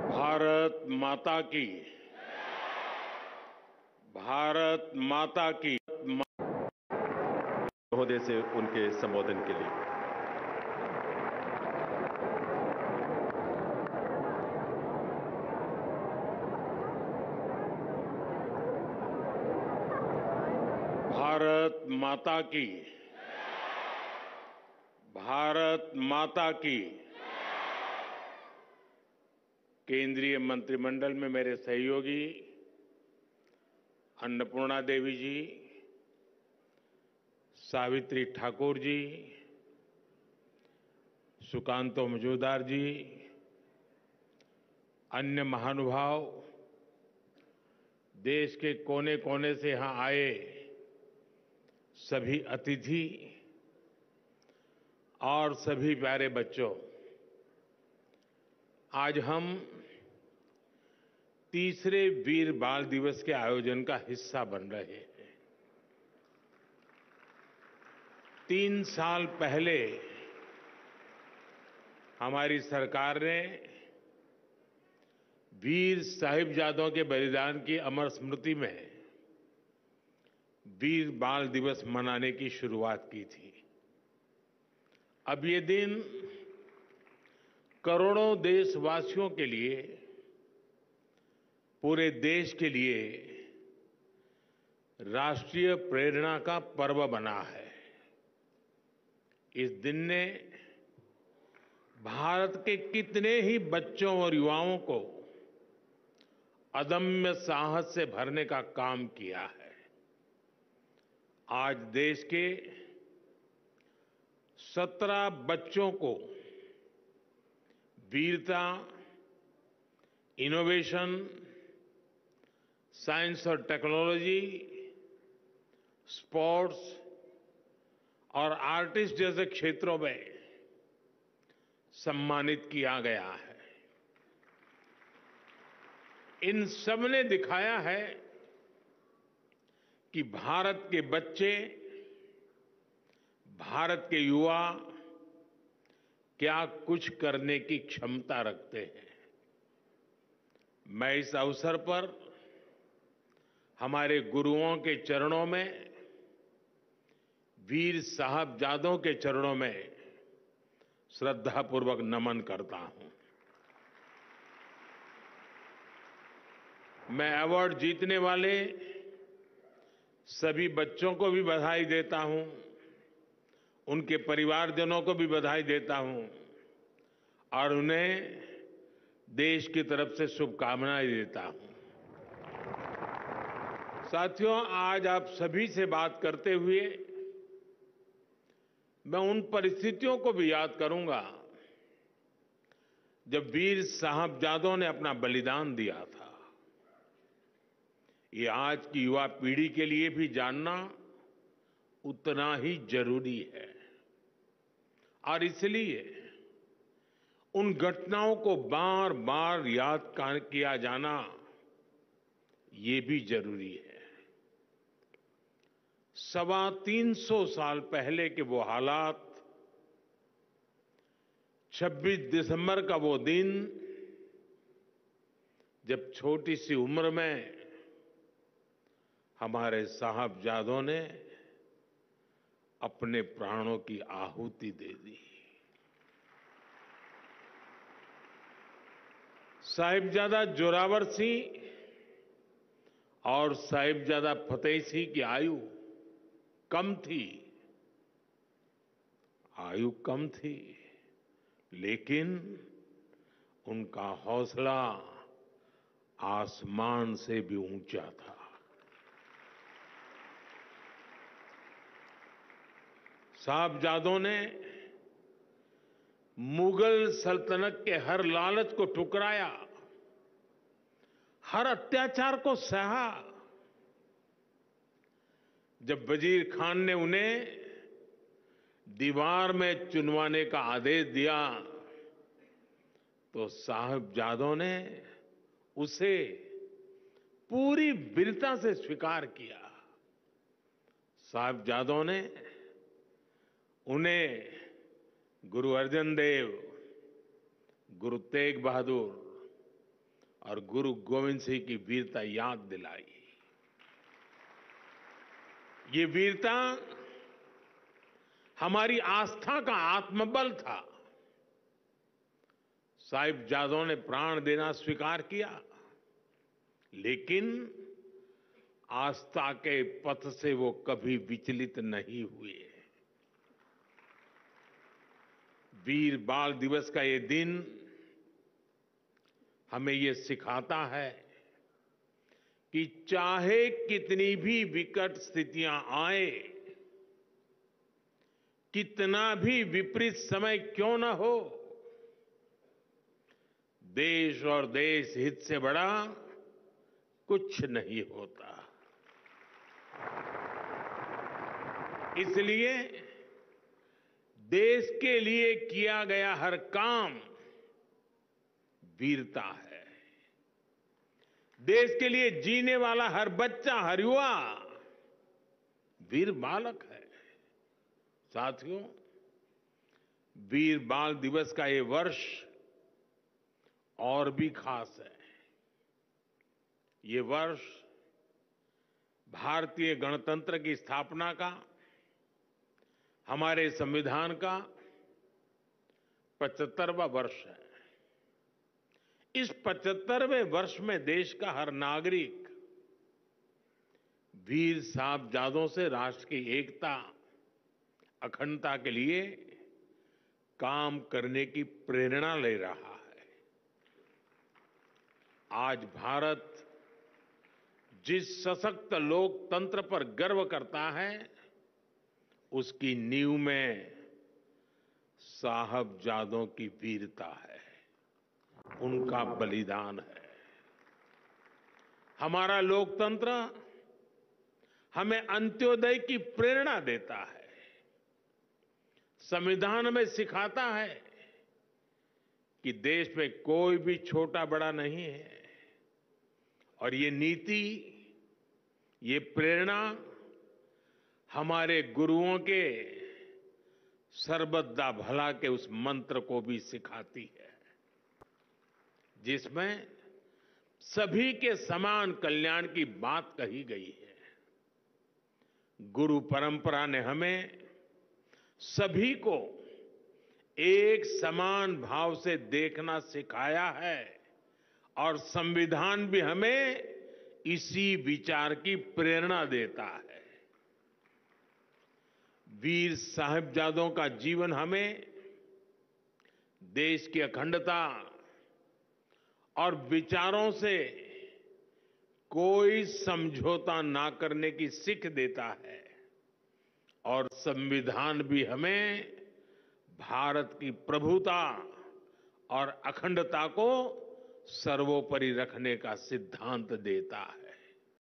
भारत माता की। भारत माता की। महोदय से उनके संबोधन के लिए। भारत माता की। भारत माता की। केंद्रीय मंत्रिमंडल में मेरे सहयोगी अन्नपूर्णा देवी जी, सावित्री ठाकुर जी, सुकांतो मजूमदार जी, अन्य महानुभाव, देश के कोने कोने से यहां आए सभी अतिथि और सभी प्यारे बच्चों, आज हम तीसरे वीर बाल दिवस के आयोजन का हिस्सा बन रहे हैं। 3 साल पहले हमारी सरकार ने वीर साहिबजादों के बलिदान की अमर स्मृति में वीर बाल दिवस मनाने की शुरुआत की थी। अब ये दिन करोड़ों देशवासियों के लिए, पूरे देश के लिए राष्ट्रीय प्रेरणा का पर्व बना है। इस दिन ने भारत के कितने ही बच्चों और युवाओं को अदम्य साहस से भरने का काम किया है। आज देश के 17 बच्चों को वीरता, इनोवेशन, साइंस और टेक्नोलॉजी, स्पोर्ट्स और आर्टिस्ट जैसे क्षेत्रों में सम्मानित किया गया है। इन सब ने दिखाया है कि भारत के बच्चे, भारत के युवा क्या कुछ करने की क्षमता रखते हैं। मैं इस अवसर पर हमारे गुरुओं के चरणों में, वीर साहबजादों के चरणों में श्रद्धापूर्वक नमन करता हूं। मैं अवार्ड जीतने वाले सभी बच्चों को भी बधाई देता हूं, उनके परिवारजनों को भी बधाई देता हूं और उन्हें देश की तरफ से शुभकामनाएं देता हूं। साथियों, आज आप सभी से बात करते हुए मैं उन परिस्थितियों को भी याद करूंगा जब वीर साहबजादों ने अपना बलिदान दिया था। ये आज की युवा पीढ़ी के लिए भी जानना उतना ही जरूरी है और इसलिए उन घटनाओं को बार बार याद किया जाना ये भी जरूरी है। 325 साल पहले के वो हालात, 26 दिसंबर का वो दिन जब छोटी सी उम्र में हमारे साहबजादों ने अपने प्राणों की आहुति दे दी। साहिबजादा जोरावर सिंह और साहिबजादा फतेह सिंह की आयु कम थी, लेकिन उनका हौसला आसमान से भी ऊंचा था। साहबजादों ने मुगल सल्तनत के हर लालच को ठुकराया, हर अत्याचार को सहा। जब वजीर खान ने उन्हें दीवार में चुनवाने का आदेश दिया तो साहबजादों ने उसे पूरी वीरता से स्वीकार किया। साहबजादों ने उन्हें गुरु अर्जन देव, गुरु तेग बहादुर, और गुरु गोविंद सिंह की वीरता याद दिलाई। ये वीरता हमारी आस्था का आत्मबल था। साहिबजादों ने प्राण देना स्वीकार किया, लेकिन आस्था के पथ से वो कभी विचलित नहीं हुए। वीर बाल दिवस का ये दिन हमें ये सिखाता है कि चाहे कितनी भी विकट स्थितियां आए, कितना भी विपरीत समय क्यों न हो, देश और देश हित से बड़ा कुछ नहीं होता। इसलिए देश के लिए किया गया हर काम वीरता है। देश के लिए जीने वाला हर बच्चा, हर युवा वीर बालक है। साथियों, वीर बाल दिवस का ये वर्ष और भी खास है। ये वर्ष भारतीय गणतंत्र की स्थापना का, हमारे संविधान का 75वां वर्ष है। इस 75वें वर्ष में देश का हर नागरिक वीर साहबजादों से राष्ट्र की एकता, अखंडता के लिए काम करने की प्रेरणा ले रहा है। आज भारत जिस सशक्त लोकतंत्र पर गर्व करता है, उसकी नींव में साहबजादों की वीरता है, उनका बलिदान है। हमारा लोकतंत्र हमें अंत्योदय की प्रेरणा देता है। संविधान में सिखाता है कि देश में कोई भी छोटा बड़ा नहीं है, और ये नीति, ये प्रेरणा हमारे गुरुओं के सर्वदा भला के उस मंत्र को भी सिखाती है, जिसमें सभी के समान कल्याण की बात कही गई है। गुरु परंपरा ने हमें सभी को एक समान भाव से देखना सिखाया है, और संविधान भी हमें इसी विचार की प्रेरणा देता है। वीर साहिबजादों का जीवन हमें देश की अखंडता और विचारों से कोई समझौता ना करने की सीख देता है, और संविधान भी हमें भारत की प्रभुता और अखंडता को सर्वोपरि रखने का सिद्धांत देता है।